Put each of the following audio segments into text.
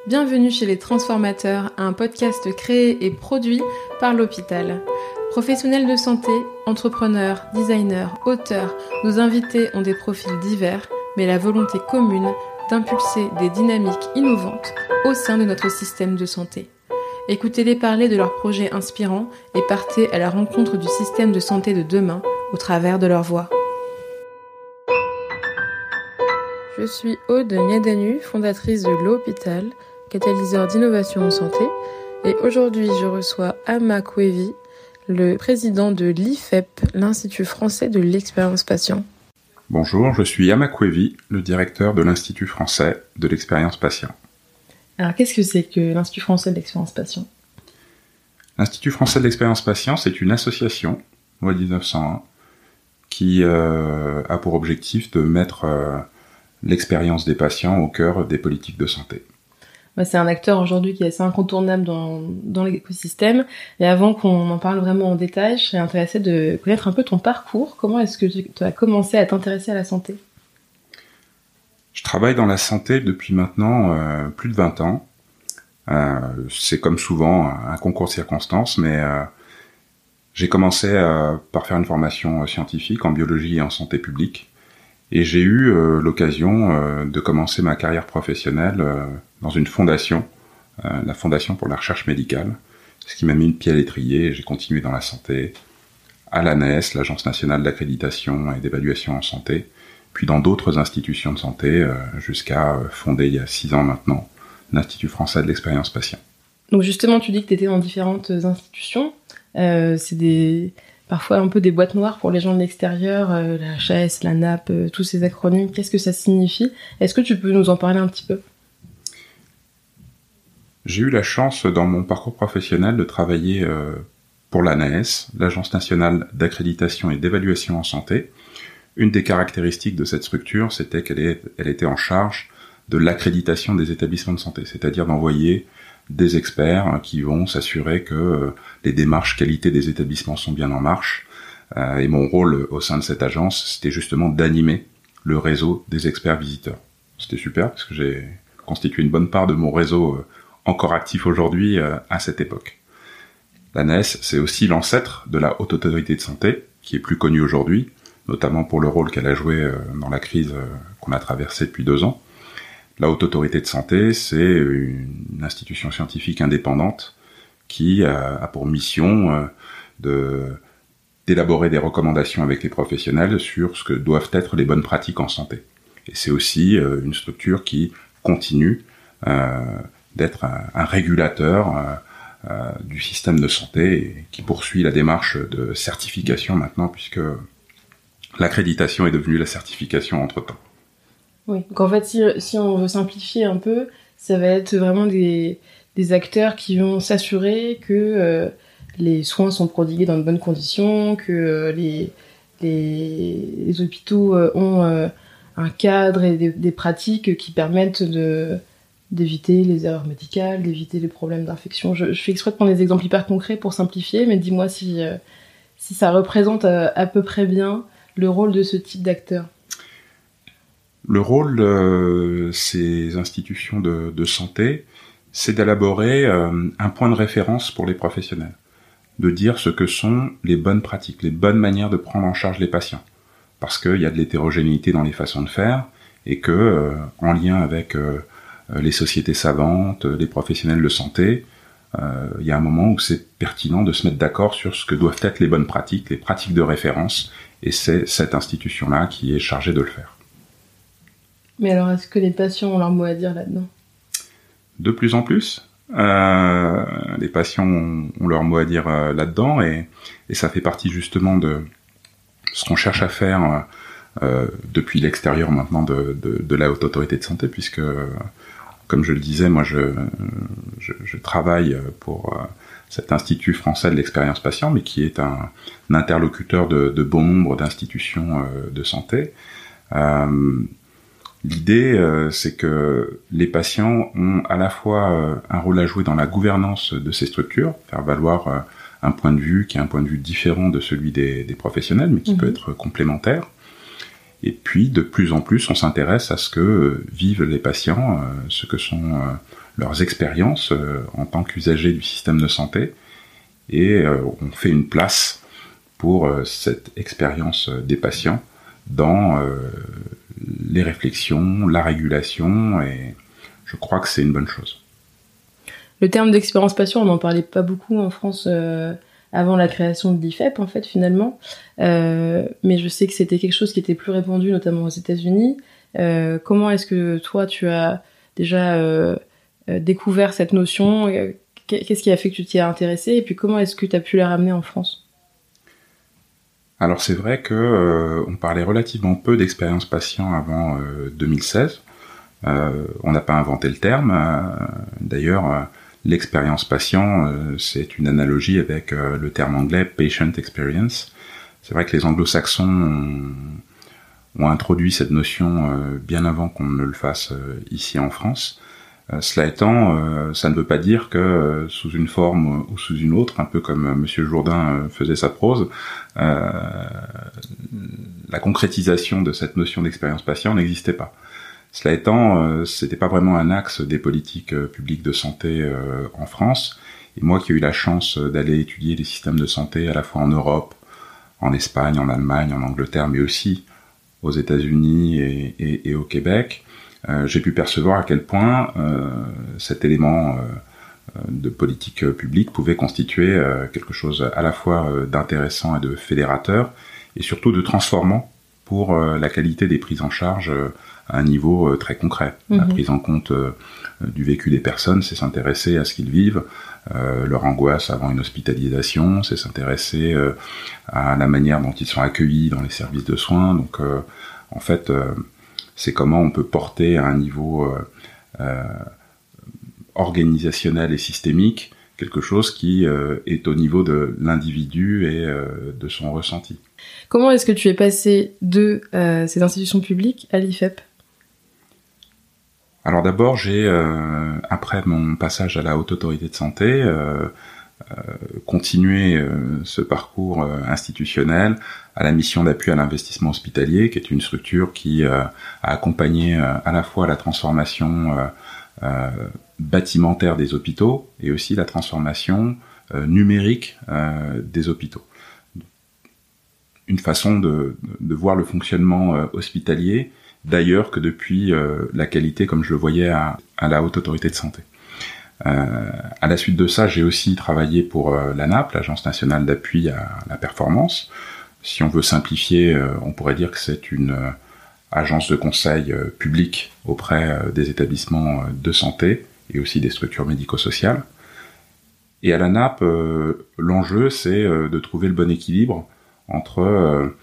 Bienvenue chez Les Transformateurs, un podcast créé et produit par l'hôpital. Professionnels de santé, entrepreneurs, designers, auteurs, nos invités ont des profils divers, mais la volonté commune d'impulser des dynamiques innovantes au sein de notre système de santé. Écoutez-les parler de leurs projets inspirants et partez à la rencontre du système de santé de demain au travers de leur voix. Je suis Aude Niadanu, fondatrice de l'hôpital, catalyseur d'innovation en santé, et aujourd'hui je reçois Ama Kwevi, le président de l'IFEP, l'Institut français de l'expérience patient. Bonjour, je suis Ama Kwevi, le directeur de l'Institut français de l'expérience patient. Alors qu'est-ce que c'est que l'Institut français de l'expérience patient ? L'Institut français de l'expérience patient, c'est une association, loi 1901, qui a pour objectif de mettre l'expérience des patients au cœur des politiques de santé. C'est un acteur aujourd'hui qui est assez incontournable dans l'écosystème. Et avant qu'on en parle vraiment en détail, je serais intéressée de connaître un peu ton parcours. Comment est-ce que tu as commencé à t'intéresser à la santé ? Je travaille dans la santé depuis maintenant plus de 20 ans. C'est comme souvent un concours de circonstances, mais j'ai commencé par faire une formation scientifique en biologie et en santé publique. Et j'ai eu l'occasion de commencer ma carrière professionnelle dans une fondation, la Fondation pour la recherche médicale, ce qui m'a mis le pied à l'étrier, et j'ai continué dans la santé, à l'ANES, l'Agence nationale d'accréditation et d'évaluation en santé, puis dans d'autres institutions de santé, jusqu'à fonder il y a 6 ans maintenant, l'Institut français de l'expérience patient. Donc justement, tu dis que tu étais dans différentes institutions, c'est parfois un peu des boîtes noires pour les gens de l'extérieur, la HAS, la NAP, tous ces acronymes, qu'est-ce que ça signifie ? Est-ce que tu peux nous en parler un petit peu ? J'ai eu la chance dans mon parcours professionnel de travailler pour l'ANES, l'Agence nationale d'accréditation et d'évaluation en santé. Une des caractéristiques de cette structure, c'était qu'elle était en charge de l'accréditation des établissements de santé, c'est-à-dire d'envoyer des experts qui vont s'assurer que les démarches qualité des établissements sont bien en marche. Et mon rôle au sein de cette agence, c'était justement d'animer le réseau des experts visiteurs. C'était super parce que j'ai constitué une bonne part de mon réseau encore actif aujourd'hui à cette époque. L'ANES, c'est aussi l'ancêtre de la Haute Autorité de Santé, qui est plus connue aujourd'hui, notamment pour le rôle qu'elle a joué dans la crise qu'on a traversée depuis 2 ans. La Haute Autorité de Santé, c'est une institution scientifique indépendante qui a pour mission d'élaborer des recommandations avec les professionnels sur ce que doivent être les bonnes pratiques en santé. Et c'est aussi une structure qui continue d'être un régulateur du système de santé et qui poursuit la démarche de certification maintenant, puisque l'accréditation est devenue la certification entre-temps. Oui, donc en fait, si on veut simplifier un peu, ça va être vraiment des acteurs qui vont s'assurer que les soins sont prodigués dans de bonnes conditions, que les hôpitaux ont un cadre et des pratiques qui permettent d'éviter les erreurs médicales, d'éviter les problèmes d'infection. Je fais exprès de prendre des exemples hyper concrets pour simplifier, mais dis-moi si ça représente à peu près bien le rôle de ce type d'acteur. Le rôle de ces institutions de santé, c'est d'élaborer un point de référence pour les professionnels, de dire ce que sont les bonnes pratiques, les bonnes manières de prendre en charge les patients, parce qu'il y a de l'hétérogénéité dans les façons de faire, et que, en lien avec les sociétés savantes, les professionnels de santé, il y a un moment où c'est pertinent de se mettre d'accord sur ce que doivent être les bonnes pratiques, les pratiques de référence, et c'est cette institution-là qui est chargée de le faire. Mais alors, est-ce que les patients ont leur mot à dire là-dedans ? De plus en plus, les patients ont leur mot à dire là-dedans, et ça fait partie justement de ce qu'on cherche à faire depuis l'extérieur maintenant de la Haute Autorité de Santé, puisque, comme je le disais, moi je travaille pour cet Institut français de l'expérience patient, mais qui est un interlocuteur de bon nombre d'institutions de santé. L'idée, c'est que les patients ont à la fois un rôle à jouer dans la gouvernance de ces structures, faire valoir un point de vue qui est un point de vue différent de celui des professionnels, mais qui peut être complémentaire. Et puis, de plus en plus, on s'intéresse à ce que vivent les patients, ce que sont leurs expériences en tant qu'usagers du système de santé. Et on fait une place pour cette expérience des patients dans les réflexions, la régulation, et je crois que c'est une bonne chose. Le terme d'expérience patient, on n'en parlait pas beaucoup en France avant la création de l'IFEP, en fait, finalement. Mais je sais que c'était quelque chose qui était plus répandu, notamment aux États-Unis. Comment est-ce que toi, tu as déjà découvert cette notion? Qu'est-ce qui a fait que tu t'y as intéressé? Et puis comment est-ce que tu as pu la ramener en France? Alors c'est vrai que on parlait relativement peu d'expérience patient avant 2016. On n'a pas inventé le terme. D'ailleurs, l'expérience patient, c'est une analogie avec le terme anglais patient experience. C'est vrai que les anglo-saxons ont introduit cette notion bien avant qu'on ne le fasse ici en France. Cela étant, ça ne veut pas dire que sous une forme ou sous une autre, un peu comme Monsieur Jourdain faisait sa prose, la concrétisation de cette notion d'expérience patient n'existait pas. Cela étant, c'était pas vraiment un axe des politiques publiques de santé en France. Et moi qui ai eu la chance d'aller étudier les systèmes de santé à la fois en Europe, en Espagne, en Allemagne, en Angleterre, mais aussi aux États-Unis et au Québec, j'ai pu percevoir à quel point cet élément de politique publique pouvait constituer quelque chose à la fois d'intéressant et de fédérateur, et surtout de transformant pour la qualité des prises en charge à un niveau très concret. La prise en compte du vécu des personnes, c'est s'intéresser à ce qu'ils vivent, leur angoisse avant une hospitalisation, c'est s'intéresser à la manière dont ils sont accueillis dans les services de soins. Donc en fait, c'est comment on peut porter à un niveau organisationnel et systémique quelque chose qui est au niveau de l'individu et de son ressenti. Comment est-ce que tu es passé de ces institutions publiques à l'IFEP ? Alors d'abord, j'ai, après mon passage à la Haute Autorité de Santé, continué ce parcours institutionnel à la mission d'appui à l'investissement hospitalier, qui est une structure qui a accompagné à la fois la transformation bâtimentaire des hôpitaux et aussi la transformation numérique des hôpitaux. Une façon de voir le fonctionnement hospitalier d'ailleurs que depuis la qualité comme je le voyais à la Haute Autorité de Santé. À la suite de ça, j'ai aussi travaillé pour l'ANAP, l'Agence nationale d'appui à la performance. Si on veut simplifier, on pourrait dire que c'est une agence de conseil public auprès des établissements de santé et aussi des structures médico-sociales. Et à l'ANAP, l'enjeu, c'est de trouver le bon équilibre entre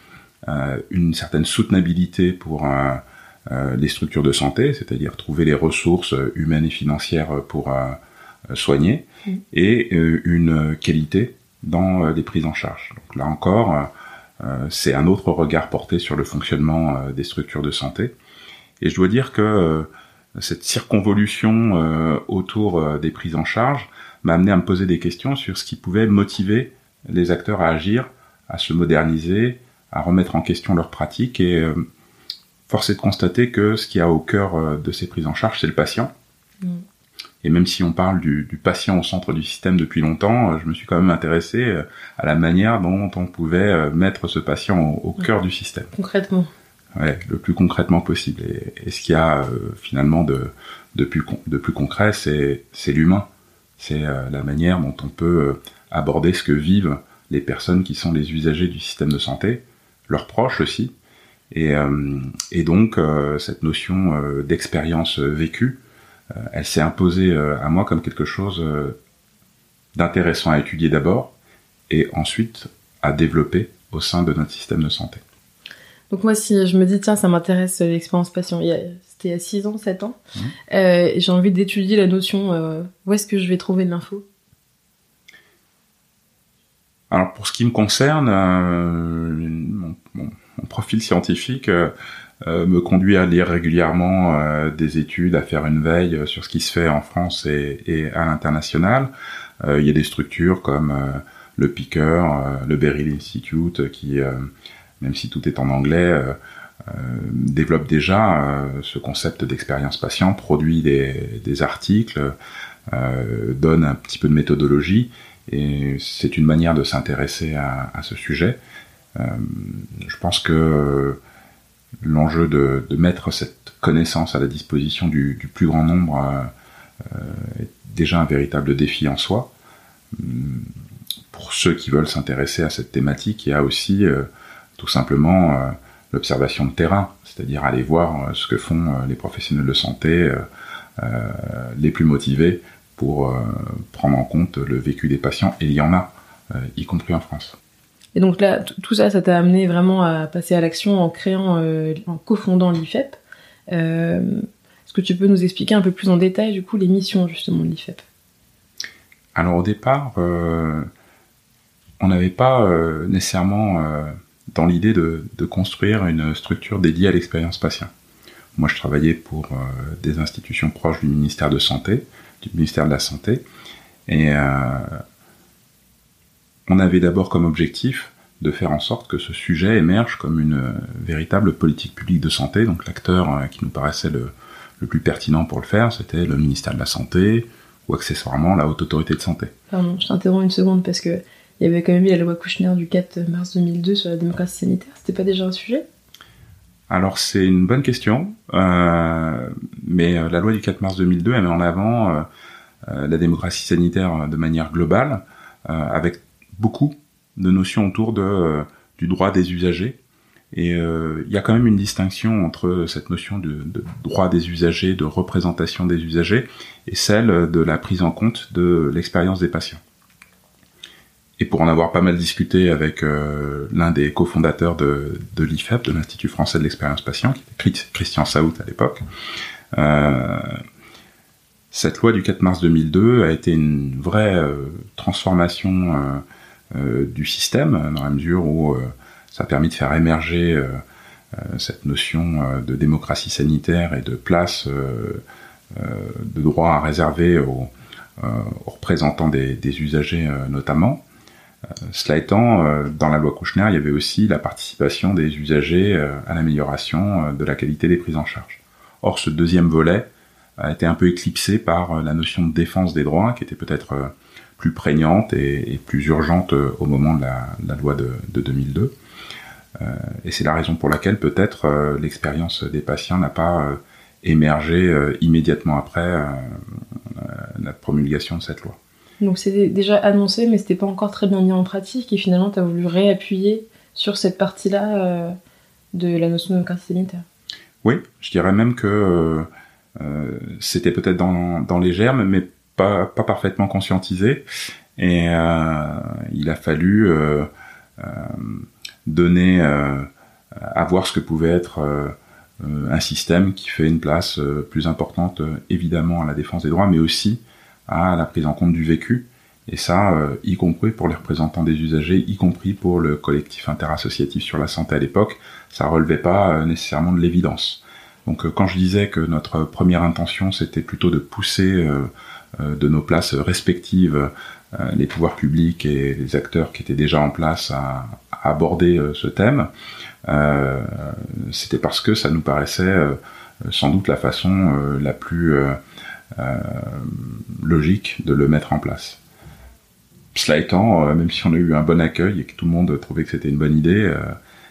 une certaine soutenabilité pour les structures de santé, c'est-à-dire trouver les ressources humaines et financières pour soigner, et une qualité dans les prises en charge. Donc là encore, c'est un autre regard porté sur le fonctionnement des structures de santé. Et je dois dire que cette circonvolution autour des prises en charge m'a amené à me poser des questions sur ce qui pouvait motiver les acteurs à agir, à se moderniser, à remettre en question leurs pratiques, et force est de constater que ce qui a au cœur de ces prises en charge, c'est le patient. Et même si on parle du patient au centre du système depuis longtemps, je me suis quand même intéressé à la manière dont on pouvait mettre ce patient au cœur du système. Concrètement. Ouais, le plus concrètement possible. Et ce qu'il y a finalement de plus concret, c'est l'humain. C'est la manière dont on peut aborder ce que vivent les personnes qui sont les usagers du système de santé, leurs proches aussi. Et donc, cette notion d'expérience vécue, elle s'est imposée à moi comme quelque chose d'intéressant à étudier d'abord, et ensuite à développer au sein de notre système de santé. Donc moi, si je me dis, tiens, ça m'intéresse l'expérience patient, c'était il y a 6 ans, 7 ans, j'ai envie d'étudier la notion, où est-ce que je vais trouver de l'info ? Alors pour ce qui me concerne, mon profil scientifique me conduit à lire régulièrement des études, à faire une veille sur ce qui se fait en France et à l'international. Il y a des structures comme le Picker, le Beryl Institute, qui, même si tout est en anglais, développe déjà ce concept d'expérience patient, produit des articles, donne un petit peu de méthodologie, et c'est une manière de s'intéresser à ce sujet. Je pense que l'enjeu de mettre cette connaissance à la disposition du plus grand nombre est déjà un véritable défi en soi. Pour ceux qui veulent s'intéresser à cette thématique, il y a aussi tout simplement l'observation de terrain, c'est-à-dire aller voir ce que font les professionnels de santé les plus motivés pour prendre en compte le vécu des patients, et il y en a, y compris en France. Et donc là, tout ça, ça t'a amené vraiment à passer à l'action en créant, en cofondant l'IFEP. Est-ce que tu peux nous expliquer un peu plus en détail, du coup, les missions, justement, de l'IFEP ? Alors, au départ, on n'avait pas nécessairement dans l'idée de construire une structure dédiée à l'expérience patient. Moi, je travaillais pour des institutions proches du ministère de Santé, du ministère de la Santé, et on avait d'abord comme objectif de faire en sorte que ce sujet émerge comme une véritable politique publique de santé. Donc l'acteur qui nous paraissait le plus pertinent pour le faire, c'était le ministère de la Santé, ou accessoirement la Haute Autorité de Santé. Pardon, je t'interromps une seconde parce que il y avait quand même eu la loi Kouchner du 4 mars 2002 sur la démocratie sanitaire. C'était pas déjà un sujet ? Alors c'est une bonne question, mais la loi du 4 mars 2002 elle met en avant la démocratie sanitaire de manière globale, avec beaucoup de notions autour du droit des usagers. Et il y a quand même une distinction entre cette notion de droit des usagers, de représentation des usagers, et celle de la prise en compte de l'expérience des patients. Et pour en avoir pas mal discuté avec l'un des cofondateurs de l'IFEP, de l'Institut français de l'expérience patient, qui était Christian Saout à l'époque, cette loi du 4 mars 2002 a été une vraie transformation du système, dans la mesure où ça a permis de faire émerger cette notion de démocratie sanitaire et de place de droit à réserver aux représentants des usagers notamment. Cela étant, dans la loi Kouchner, il y avait aussi la participation des usagers à l'amélioration de la qualité des prises en charge. Or, ce deuxième volet a été un peu éclipsé par la notion de défense des droits, qui était peut-être plus prégnante et plus urgente au moment de la loi de 2002. Et c'est la raison pour laquelle peut-être l'expérience des patients n'a pas émergé immédiatement après la promulgation de cette loi. Donc c'était déjà annoncé, mais c'était pas encore très bien mis en pratique, et finalement tu as voulu réappuyer sur cette partie-là de la notion de démocratie sanitaire. Oui, je dirais même que c'était peut-être dans les germes, mais pas parfaitement conscientisé, et il a fallu donner à voir ce que pouvait être un système qui fait une place plus importante évidemment à la défense des droits, mais aussi à la prise en compte du vécu, et ça y compris pour les représentants des usagers, y compris pour le collectif interassociatif sur la santé à l'époque. Ça relevait pas nécessairement de l'évidence. Donc quand je disais que notre première intention c'était plutôt de pousser de nos places respectives les pouvoirs publics et les acteurs qui étaient déjà en place à aborder ce thème, c'était parce que ça nous paraissait sans doute la façon la plus logique de le mettre en place. Cela étant, même si on a eu un bon accueil et que tout le monde trouvait que c'était une bonne idée,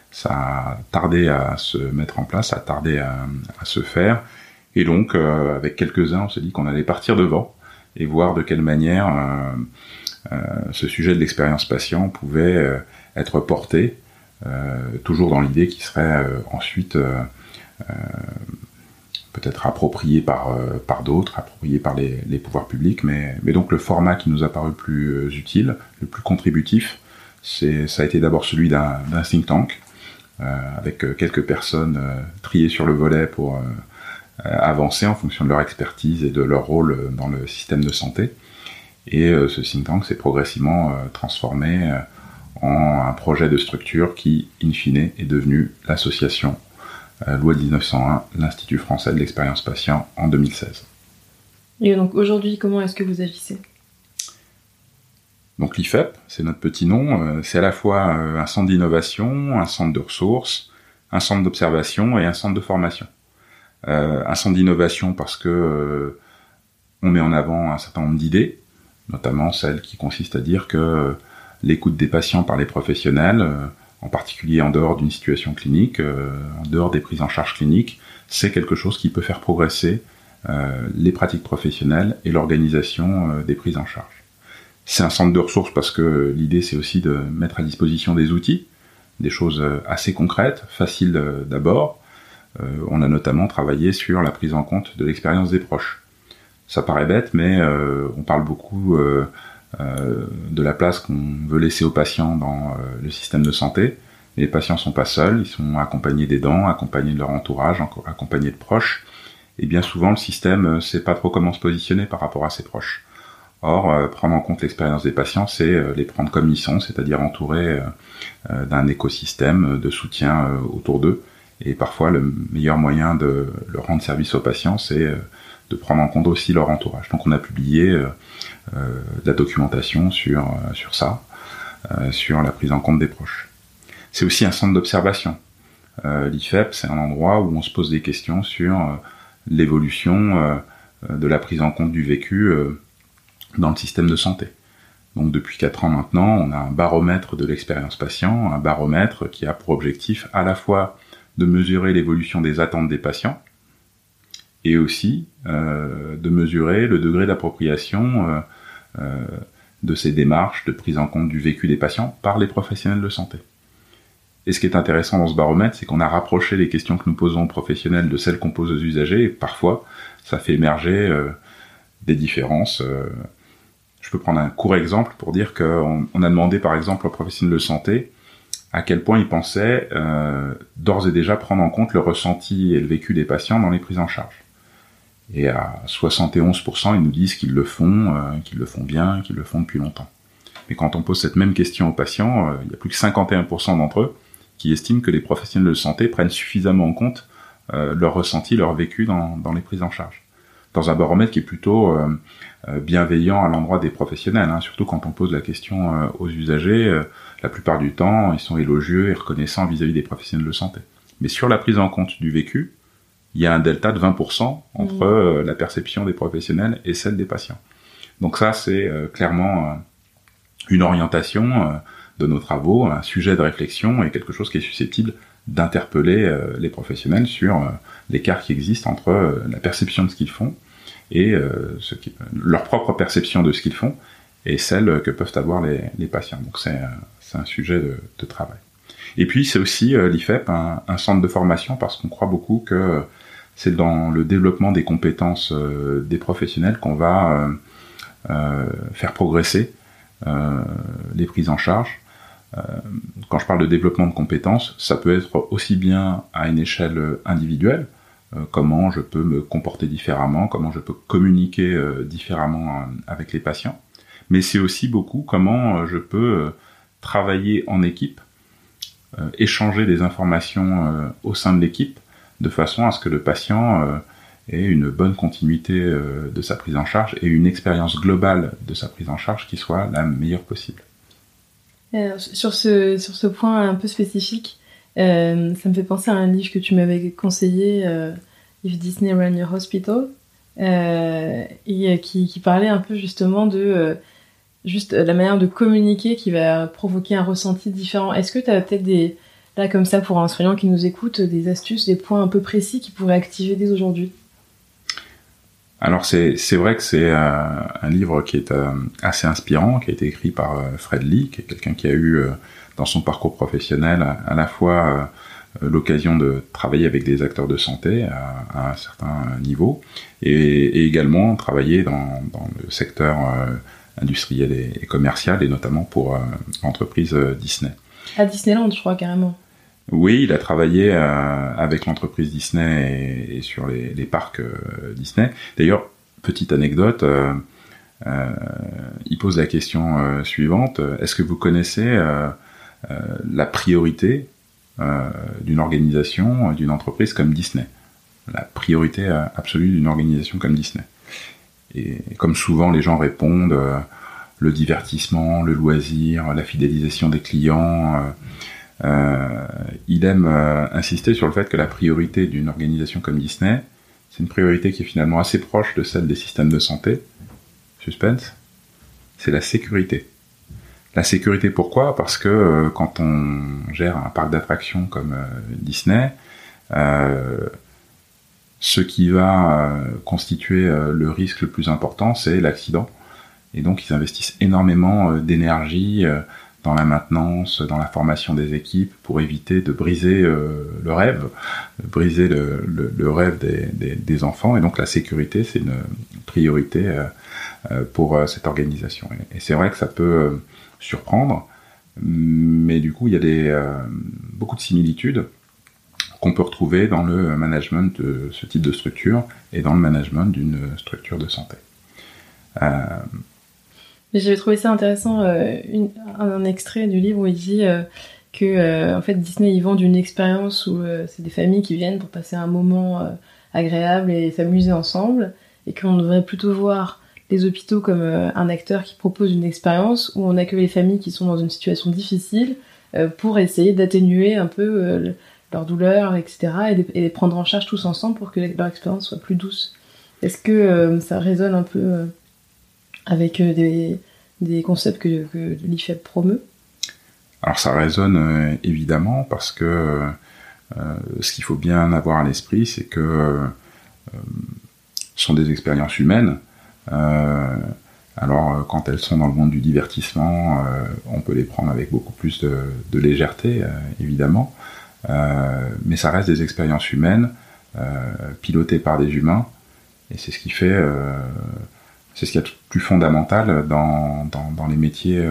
ça a tardé à se mettre en place, ça a tardé à se faire, et donc avec quelques-uns on s'est dit qu'on allait partir devant et voir de quelle manière ce sujet de l'expérience patient pouvait être porté, toujours dans l'idée qu'il serait ensuite peut-être approprié par d'autres, approprié par les pouvoirs publics, mais donc le format qui nous a paru le plus utile, le plus contributif, ça a été d'abord celui d'un think tank, avec quelques personnes triées sur le volet pour avancer en fonction de leur expertise et de leur rôle dans le système de santé. Et ce think tank s'est progressivement transformé en un projet de structure qui, in fine, est devenu l'association loi 1901, l'Institut français de l'expérience patient, en 2016. Et donc aujourd'hui, comment est-ce que vous agissez ? Donc l'IFEP, c'est notre petit nom, c'est à la fois un centre d'innovation, un centre de ressources, un centre d'observation et un centre de formation. Un centre d'innovation parce que on met en avant un certain nombre d'idées, notamment celle qui consiste à dire que l'écoute des patients par les professionnels, en particulier en dehors d'une situation clinique, en dehors des prises en charge cliniques, c'est quelque chose qui peut faire progresser les pratiques professionnelles et l'organisation des prises en charge. C'est un centre de ressources parce que l'idée c'est aussi de mettre à disposition des outils, des choses assez concrètes, faciles d'abord. On a notamment travaillé sur la prise en compte de l'expérience des proches. Ça paraît bête, mais on parle beaucoup de la place qu'on veut laisser aux patients dans le système de santé. Les patients sont pas seuls, ils sont accompagnés d'aidants, accompagnés de leur entourage, accompagnés de proches. Et bien souvent, le système sait pas trop comment se positionner par rapport à ses proches. Or, prendre en compte l'expérience des patients, c'est les prendre comme ils sont, c'est-à-dire entourés d'un écosystème de soutien autour d'eux. Et parfois, le meilleur moyen de leur rendre service aux patients, c'est de prendre en compte aussi leur entourage. Donc on a publié de la documentation sur ça, sur la prise en compte des proches. C'est aussi un centre d'observation. L'IFEP, c'est un endroit où on se pose des questions sur l'évolution de la prise en compte du vécu dans le système de santé. Donc depuis 4 ans maintenant, on a un baromètre de l'expérience patient, un baromètre qui a pour objectif à la fois de mesurer l'évolution des attentes des patients, et aussi de mesurer le degré d'appropriation de ces démarches de prise en compte du vécu des patients par les professionnels de santé. Et ce qui est intéressant dans ce baromètre, c'est qu'on a rapproché les questions que nous posons aux professionnels de celles qu'on pose aux usagers, et parfois, ça fait émerger des différences. Je peux prendre un court exemple pour dire qu'on a demandé par exemple aux professionnels de santé à quel point ils pensaient d'ores et déjà prendre en compte le ressenti et le vécu des patients dans les prises en charge. Et à 71%, ils nous disent qu'ils le font bien, qu'ils le font depuis longtemps. Mais quand on pose cette même question aux patients, il y a plus que 51% d'entre eux qui estiment que les professionnels de santé prennent suffisamment en compte leur ressenti, leur vécu dans les prises en charge. Dans un baromètre qui est plutôt bienveillant à l'endroit des professionnels, surtout quand on pose la question aux usagers, la plupart du temps, ils sont élogieux et reconnaissants vis-à-vis des professionnels de santé. Mais sur la prise en compte du vécu, il y a un delta de 20% entre la perception des professionnels et celle des patients. Donc ça, c'est clairement une orientation de nos travaux, un sujet de réflexion et quelque chose qui est susceptible d'interpeller les professionnels sur l'écart qui existe entre la perception de ce qu'ils font et leur propre perception de ce qu'ils font et celle que peuvent avoir les patients. Donc c'est un sujet de travail. Et puis c'est aussi l'IFEP, un centre de formation, parce qu'on croit beaucoup que c'est dans le développement des compétences des professionnels qu'on va faire progresser les prises en charge. Quand je parle de développement de compétences, ça peut être aussi bien à une échelle individuelle, comment je peux me comporter différemment, comment je peux communiquer différemment avec les patients, mais c'est aussi beaucoup comment je peux travailler en équipe, échanger des informations au sein de l'équipe, de façon à ce que le patient ait une bonne continuité de sa prise en charge et une expérience globale de sa prise en charge qui soit la meilleure possible. Sur ce point un peu spécifique, ça me fait penser à un livre que tu m'avais conseillé, If Disney Ran Your Hospital, et qui parlait un peu justement de juste la manière de communiquer qui va provoquer un ressenti différent. Est-ce que tu as peut-être là comme ça pour un soignant qui nous écoute, des astuces, des points un peu précis qui pourraient activer dès aujourd'hui? Alors c'est vrai que c'est un livre qui est assez inspirant, qui a été écrit par Fred Lee, qui est quelqu'un qui a eu dans son parcours professionnel à la fois l'occasion de travailler avec des acteurs de santé à un certain niveau et également travailler dans le secteur industriel et commercial et notamment pour l'entreprise Disney. À Disneyland, je crois, carrément. Oui, il a travaillé avec l'entreprise Disney et sur les parcs Disney. D'ailleurs, petite anecdote, il pose la question suivante. Est-ce que vous connaissez la priorité d'une organisation, d'une entreprise comme Disney? La priorité absolue d'une organisation comme Disney. Et comme souvent, les gens répondent le divertissement, le loisir, la fidélisation des clients, il aime insister sur le fait que la priorité d'une organisation comme Disney, c'est une priorité qui est finalement assez proche de celle des systèmes de santé. Suspense. C'est la sécurité. La sécurité, pourquoi ? Parce que quand on gère un parc d'attractions comme Disney, ce qui va constituer le risque le plus important, c'est l'accident. Et donc, ils investissent énormément d'énergie dans la maintenance, dans la formation des équipes, pour éviter de briser le rêve, briser le rêve des enfants. Et donc, la sécurité, c'est une priorité pour cette organisation. Et c'est vrai que ça peut surprendre, mais du coup, il y a beaucoup de similitudes qu'on peut retrouver dans le management de ce type de structure et dans le management d'une structure de santé. Mais j'avais trouvé ça intéressant, un extrait du livre où il dit que en fait Disney ils vendent une expérience où c'est des familles qui viennent pour passer un moment agréable et s'amuser ensemble, et qu'on devrait plutôt voir les hôpitaux comme un acteur qui propose une expérience où on accueille les familles qui sont dans une situation difficile pour essayer d'atténuer un peu leur douleur, etc. et les prendre en charge tous ensemble pour que leur expérience soit plus douce. Est-ce que ça résonne un peu avec des concepts que l'IFEP promeut ? Alors ça résonne évidemment, parce que ce qu'il faut bien avoir à l'esprit, c'est que ce sont des expériences humaines. Alors quand elles sont dans le monde du divertissement, on peut les prendre avec beaucoup plus de légèreté, évidemment. Mais ça reste des expériences humaines, pilotées par des humains, et c'est ce qui fait... c'est ce qu'il y a de plus fondamental dans les métiers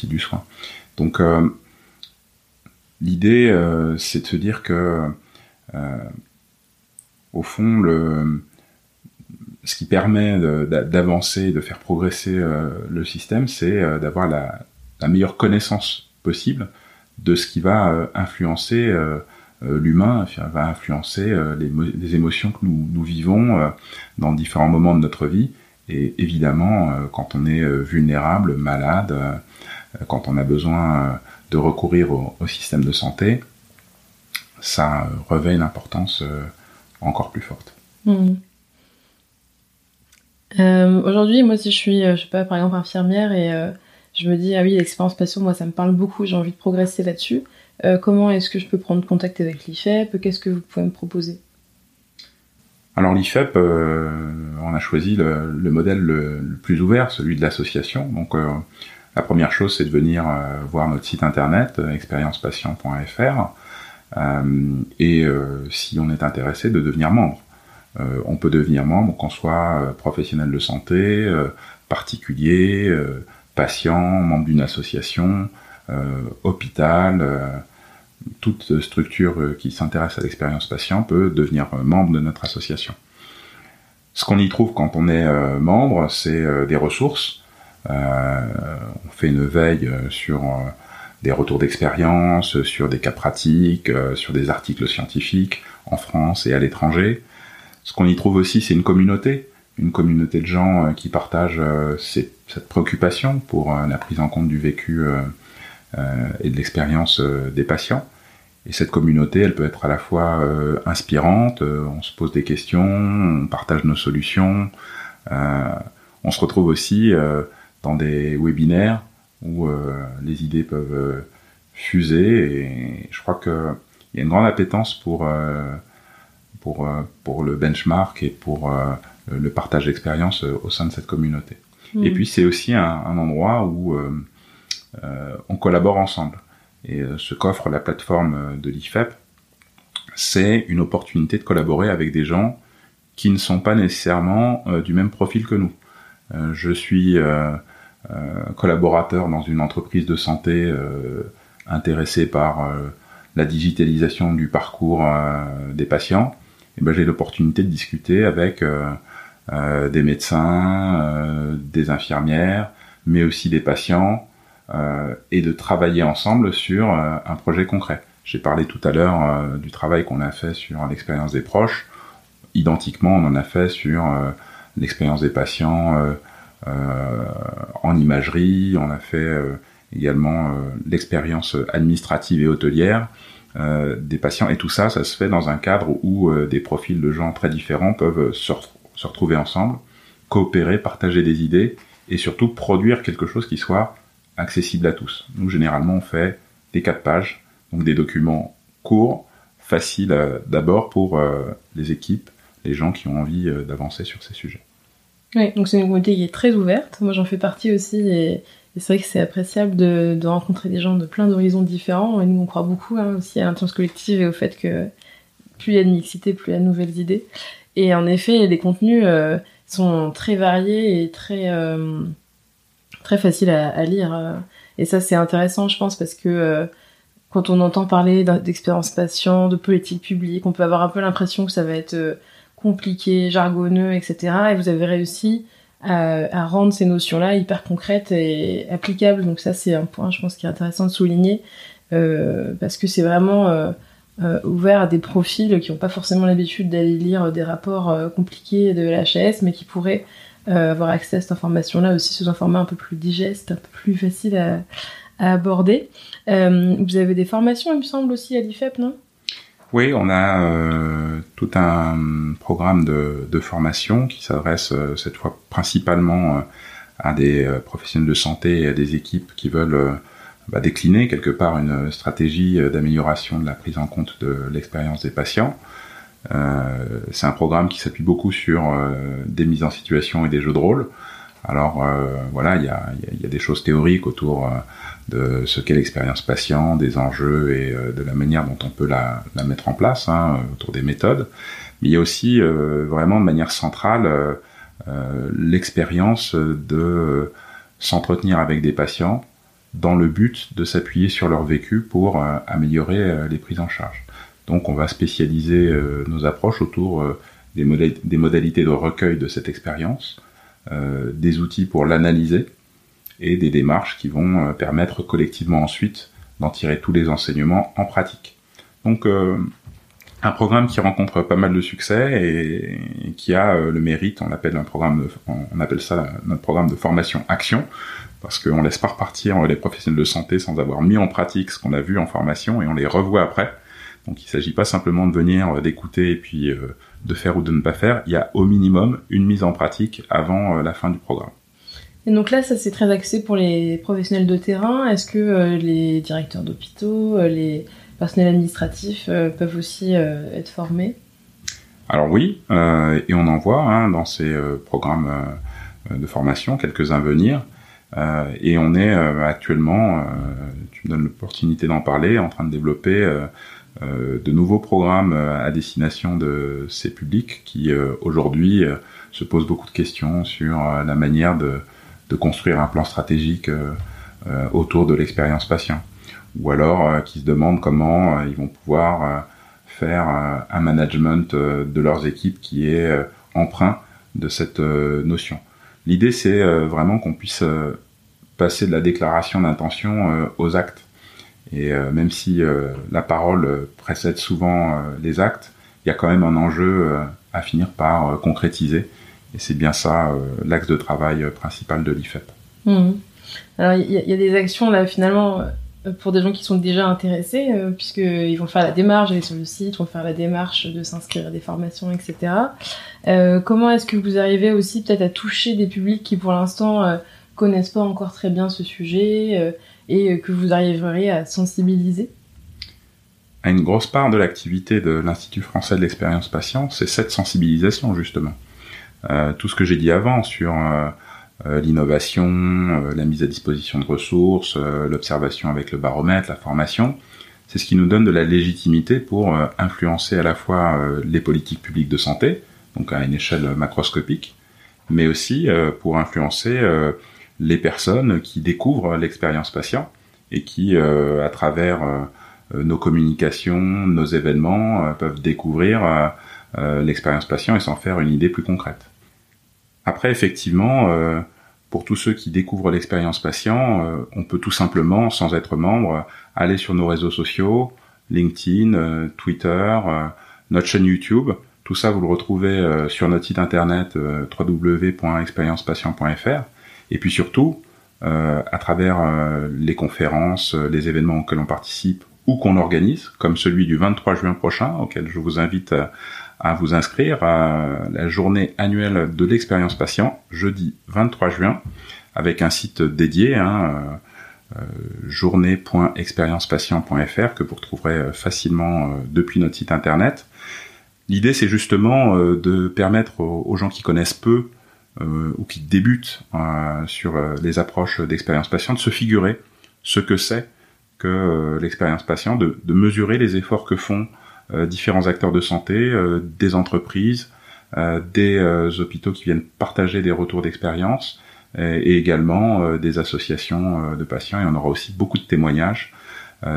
du soin. Donc l'idée, c'est de se dire que au fond, ce qui permet d'avancer, de faire progresser le système, c'est d'avoir la meilleure connaissance possible de ce qui va influencer l'humain, va influencer les émotions que nous vivons dans différents moments de notre vie. Et évidemment, quand on est vulnérable, malade, quand on a besoin de recourir au système de santé, ça revêt une importance encore plus forte. Aujourd'hui, moi, si je suis, je sais pas, par exemple, infirmière, et je me dis, ah oui, l'expérience patient, moi, ça me parle beaucoup, j'ai envie de progresser là-dessus. Comment est-ce que je peux prendre contact avec l'IFEP ? Qu'est-ce que vous pouvez me proposer ? Alors l'IFEP, on a choisi le modèle le plus ouvert, celui de l'association. Donc la première chose, c'est de venir voir notre site internet, expériencepatient.fr, et si on est intéressé, de devenir membre. On peut devenir membre, qu'on soit professionnel de santé, particulier, patient, membre d'une association, hôpital, toute structure qui s'intéresse à l'expérience patient peut devenir membre de notre association. Ce qu'on y trouve quand on est membre, c'est des ressources. On fait une veille sur des retours d'expérience, sur des cas pratiques, sur des articles scientifiques en France et à l'étranger. Ce qu'on y trouve aussi, c'est une communauté de gens qui partagent cette préoccupation pour la prise en compte du vécu et de l'expérience des patients. Et cette communauté, elle peut être à la fois inspirante, on se pose des questions, on partage nos solutions, on se retrouve aussi dans des webinaires où les idées peuvent fuser, et je crois qu'il y a une grande appétence pour le benchmark et pour le partage d'expérience au sein de cette communauté. Et puis c'est aussi un endroit où on collabore ensemble. Et ce qu'offre la plateforme de l'IFEP, c'est une opportunité de collaborer avec des gens qui ne sont pas nécessairement du même profil que nous. Je suis collaborateur dans une entreprise de santé intéressée par la digitalisation du parcours des patients. Et ben, j'ai l'opportunité de discuter avec des médecins, des infirmières, mais aussi des patients, et de travailler ensemble sur un projet concret. J'ai parlé tout à l'heure du travail qu'on a fait sur l'expérience des proches. Identiquement, on en a fait sur l'expérience des patients en imagerie. On a fait également l'expérience administrative et hôtelière des patients. Et tout ça, ça se fait dans un cadre où des profils de gens très différents peuvent se retrouver ensemble, coopérer, partager des idées et surtout produire quelque chose qui soit accessible à tous. Nous, généralement, on fait des 4 pages, donc des documents courts, faciles d'abord pour les équipes, les gens qui ont envie d'avancer sur ces sujets. Oui, donc c'est une communauté qui est très ouverte. Moi, j'en fais partie aussi et c'est vrai que c'est appréciable de rencontrer des gens de plein d'horizons différents. Et nous, on croit beaucoup aussi à l'intelligence collective et au fait que plus il y a de mixité, plus il y a de nouvelles idées. Et en effet, les contenus sont très variés et très faciles à lire. Et ça, c'est intéressant, je pense, parce que quand on entend parler d'expérience patient, de politique publique, on peut avoir un peu l'impression que ça va être compliqué, jargonneux, etc. Et vous avez réussi à rendre ces notions-là hyper concrètes et applicables. Donc ça, c'est un point, je pense, qui est intéressant de souligner, parce que c'est vraiment ouvert à des profils qui n'ont pas forcément l'habitude d'aller lire des rapports compliqués de l'HAS, mais qui pourraient avoir accès à cette information-là aussi sous un format un peu plus digeste, un peu plus facile à aborder. Vous avez des formations, il me semble, aussi à l'IFEP, non ? Oui, on a tout un programme de formation qui s'adresse cette fois principalement à des professionnels de santé et à des équipes qui veulent décliner quelque part une stratégie d'amélioration de la prise en compte de l'expérience des patients. C'est un programme qui s'appuie beaucoup sur des mises en situation et des jeux de rôle. Alors voilà, il y a des choses théoriques autour de ce qu'est l'expérience patient, des enjeux et de la manière dont on peut la mettre en place, autour des méthodes. Mais il y a aussi vraiment de manière centrale l'expérience de s'entretenir avec des patients dans le but de s'appuyer sur leur vécu pour améliorer les prises en charge. Donc on va spécialiser nos approches autour des modalités de recueil de cette expérience, des outils pour l'analyser et des démarches qui vont permettre collectivement ensuite d'en tirer tous les enseignements en pratique. Donc un programme qui rencontre pas mal de succès et qui a le mérite, on appelle ça notre programme de formation action, parce qu'on laisse pas repartir les professionnels de santé sans avoir mis en pratique ce qu'on a vu en formation et on les revoit après. Donc il s'agit pas simplement de venir d'écouter et puis de faire ou de ne pas faire, il y a au minimum une mise en pratique avant la fin du programme. Et donc là, ça c'est très axé pour les professionnels de terrain. Est-ce que les directeurs d'hôpitaux, les personnels administratifs peuvent aussi être formés ? Alors oui, et on en voit dans ces programmes de formation, quelques-uns venir. Et on est actuellement, tu me donnes l'opportunité d'en parler, en train de développer de nouveaux programmes à destination de ces publics qui aujourd'hui se posent beaucoup de questions sur la manière de construire un plan stratégique autour de l'expérience patient, ou alors qui se demandent comment ils vont pouvoir faire un management de leurs équipes qui est empreint de cette notion. L'idée, c'est vraiment qu'on puisse passer de la déclaration d'intention aux actes. Et même si la parole précède souvent les actes, il y a quand même un enjeu à finir par concrétiser. Et c'est bien ça l'axe de travail principal de l'IFEP. Alors il y a des actions là finalement pour des gens qui sont déjà intéressés, puisqu'ils vont faire la démarche d'aller sur le site, vont faire la démarche de s'inscrire à des formations, etc. Comment est-ce que vous arrivez aussi peut-être à toucher des publics qui pour l'instant connaissent pas encore très bien ce sujet et que vous arriveriez à sensibiliser ? À une grosse part de l'activité de l'Institut français de l'expérience patient, c'est cette sensibilisation justement. Tout ce que j'ai dit avant sur l'innovation, la mise à disposition de ressources, l'observation avec le baromètre, la formation, c'est ce qui nous donne de la légitimité pour influencer à la fois les politiques publiques de santé, donc à une échelle macroscopique, mais aussi pour influencer les personnes qui découvrent l'expérience patient et qui, à travers nos communications, nos événements, peuvent découvrir l'expérience patient et s'en faire une idée plus concrète. Après, effectivement, pour tous ceux qui découvrent l'expérience patient, on peut tout simplement, sans être membre, aller sur nos réseaux sociaux, LinkedIn, Twitter, notre chaîne YouTube. Tout ça, vous le retrouvez sur notre site internet www.experiencepatient.fr. Et puis surtout, à travers les conférences, les événements auxquels on participe ou qu'on organise, comme celui du 23 juin prochain, auquel je vous invite à vous inscrire à la journée annuelle de l'expérience patient, jeudi 23 juin, avec un site dédié, journée.expériencepatient.fr, que vous retrouverez facilement depuis notre site internet. L'idée, c'est justement de permettre aux gens qui connaissent peu ou qui débutent sur les approches d'expérience patient de se figurer ce que c'est que l'expérience patient, de mesurer les efforts que font différents acteurs de santé, des entreprises, des hôpitaux qui viennent partager des retours d'expérience, et également des associations de patients. Et on aura aussi beaucoup de témoignages,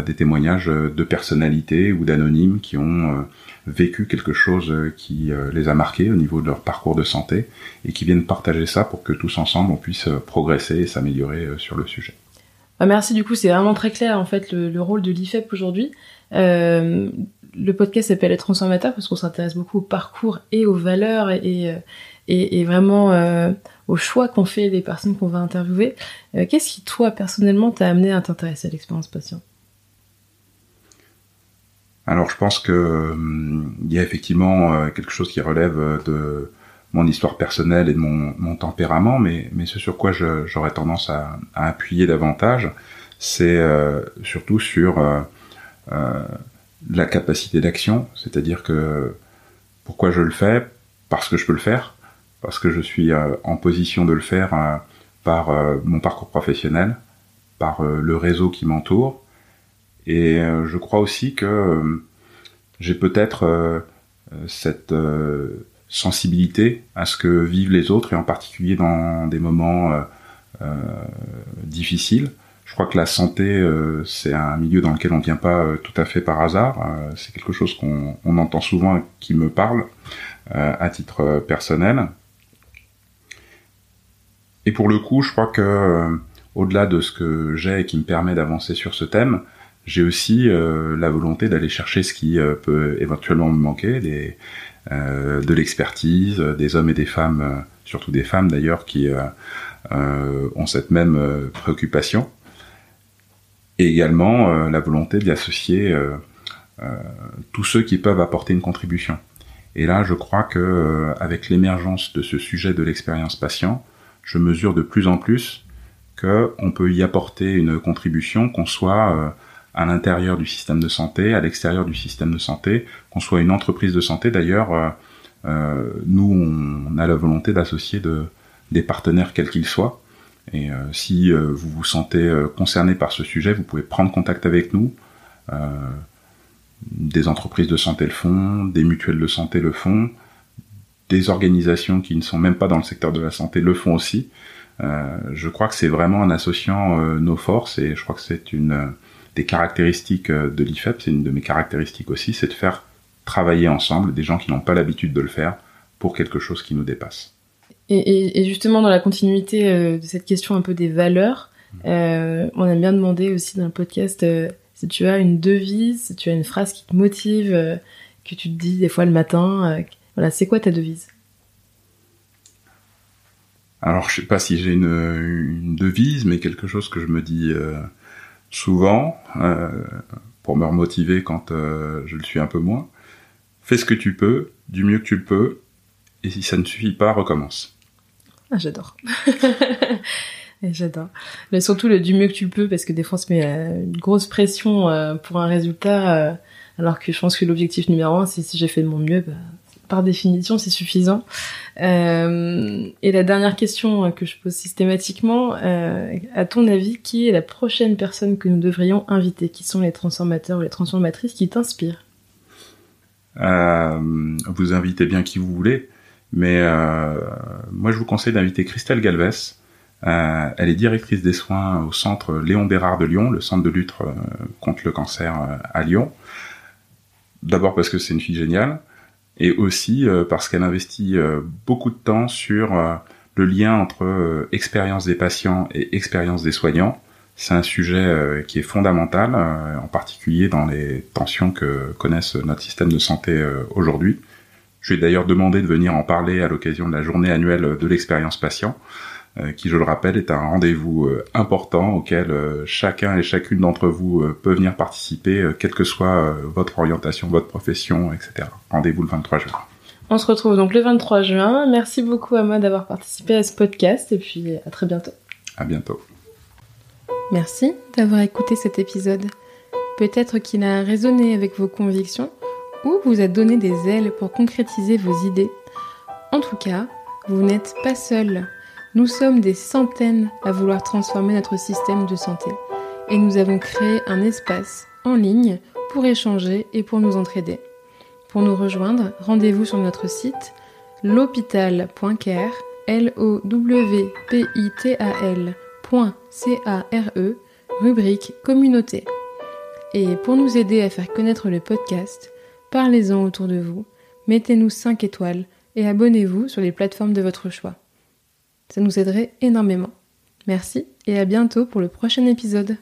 des témoignages de personnalités ou d'anonymes qui ont vécu quelque chose qui les a marqués au niveau de leur parcours de santé et qui viennent partager ça pour que tous ensemble on puisse progresser et s'améliorer sur le sujet. Merci, du coup c'est vraiment très clair en fait le rôle de l'IFEP aujourd'hui. Le podcast s'appelle Les Transformateurs parce qu'on s'intéresse beaucoup au parcours et aux valeurs et vraiment au choix qu'on fait des personnes qu'on va interviewer. Qu'est-ce qui toi personnellement t'a amené à t'intéresser à l'expérience patient ? Alors je pense que il y a effectivement quelque chose qui relève de mon histoire personnelle et de mon tempérament, mais ce sur quoi j'aurais tendance à appuyer davantage, c'est surtout sur la capacité d'action, c'est-à-dire que pourquoi je le fais ? Parce que je peux le faire, parce que je suis en position de le faire par mon parcours professionnel, par le réseau qui m'entoure, et je crois aussi que j'ai peut-être cette sensibilité à ce que vivent les autres, et en particulier dans des moments difficiles. Je crois que la santé, c'est un milieu dans lequel on ne vient pas tout à fait par hasard. C'est quelque chose qu'on entend souvent et qui me parle à titre personnel. Et pour le coup, je crois que au-delà de ce que j'ai et qui me permet d'avancer sur ce thème, j'ai aussi la volonté d'aller chercher ce qui peut éventuellement me manquer, de l'expertise, des hommes et des femmes, surtout des femmes d'ailleurs, qui ont cette même préoccupation. Et également la volonté d'y associer tous ceux qui peuvent apporter une contribution. Et là, je crois que avec l'émergence de ce sujet de l'expérience patient, je mesure de plus en plus qu'on peut y apporter une contribution, qu'on soit à l'intérieur du système de santé, à l'extérieur du système de santé, qu'on soit une entreprise de santé. D'ailleurs, nous, on a la volonté d'associer des partenaires quels qu'ils soient. Et si vous vous sentez concerné par ce sujet, vous pouvez prendre contact avec nous. Des entreprises de santé le font, des mutuelles de santé le font, des organisations qui ne sont même pas dans le secteur de la santé le font aussi. Je crois que c'est vraiment en associant nos forces, et je crois que c'est une des caractéristiques de l'IFEP, c'est une de mes caractéristiques aussi, c'est de faire travailler ensemble des gens qui n'ont pas l'habitude de le faire pour quelque chose qui nous dépasse. Et justement, dans la continuité de cette question un peu des valeurs, on aime bien demander aussi dans le podcast si tu as une devise, si tu as une phrase qui te motive, que tu te dis des fois le matin. Voilà, c'est quoi ta devise ? Alors, je sais pas si j'ai une devise, mais quelque chose que je me dis souvent pour me remotiver quand je le suis un peu moins. Fais ce que tu peux, du mieux que tu le peux, et si ça ne suffit pas, recommence. Ah, j'adore. J'adore. Mais surtout le du mieux que tu peux, parce que des fois on se met une grosse pression pour un résultat, alors que je pense que l'objectif numéro 1, c'est si j'ai fait de mon mieux, par définition c'est suffisant. Et la dernière question que je pose systématiquement, à ton avis, qui est la prochaine personne que nous devrions inviter ? Qui sont les transformateurs ou les transformatrices qui t'inspirent ? Vous invitez bien qui vous voulez, mais moi je vous conseille d'inviter Christelle Galvez. Elle est directrice des soins au centre Léon Bérard de Lyon, le centre de lutte contre le cancer à Lyon. D'abord parce que c'est une fille géniale, et aussi parce qu'elle investit beaucoup de temps sur le lien entre expérience des patients et expérience des soignants. C'est un sujet qui est fondamental, en particulier dans les tensions que connaissent notre système de santé aujourd'hui. Je lui ai d'ailleurs demandé de venir en parler à l'occasion de la journée annuelle de l'expérience patient. qui, je le rappelle, est un rendez-vous important auquel chacun et chacune d'entre vous peut venir participer, quelle que soit votre orientation, votre profession, etc. Rendez-vous le 23 juin. On se retrouve donc le 23 juin. Merci beaucoup Ahmad d'avoir participé à ce podcast et puis à très bientôt. À bientôt. Merci d'avoir écouté cet épisode. Peut-être qu'il a résonné avec vos convictions ou vous a donné des ailes pour concrétiser vos idées. En tout cas, vous n'êtes pas seul. Nous sommes des centaines à vouloir transformer notre système de santé et nous avons créé un espace en ligne pour échanger et pour nous entraider. Pour nous rejoindre, rendez-vous sur notre site l'hôpital.care, lowpital.care, rubrique communauté. Et pour nous aider à faire connaître le podcast, parlez-en autour de vous, mettez-nous 5 étoiles et abonnez-vous sur les plateformes de votre choix. Ça nous aiderait énormément. Merci et à bientôt pour le prochain épisode.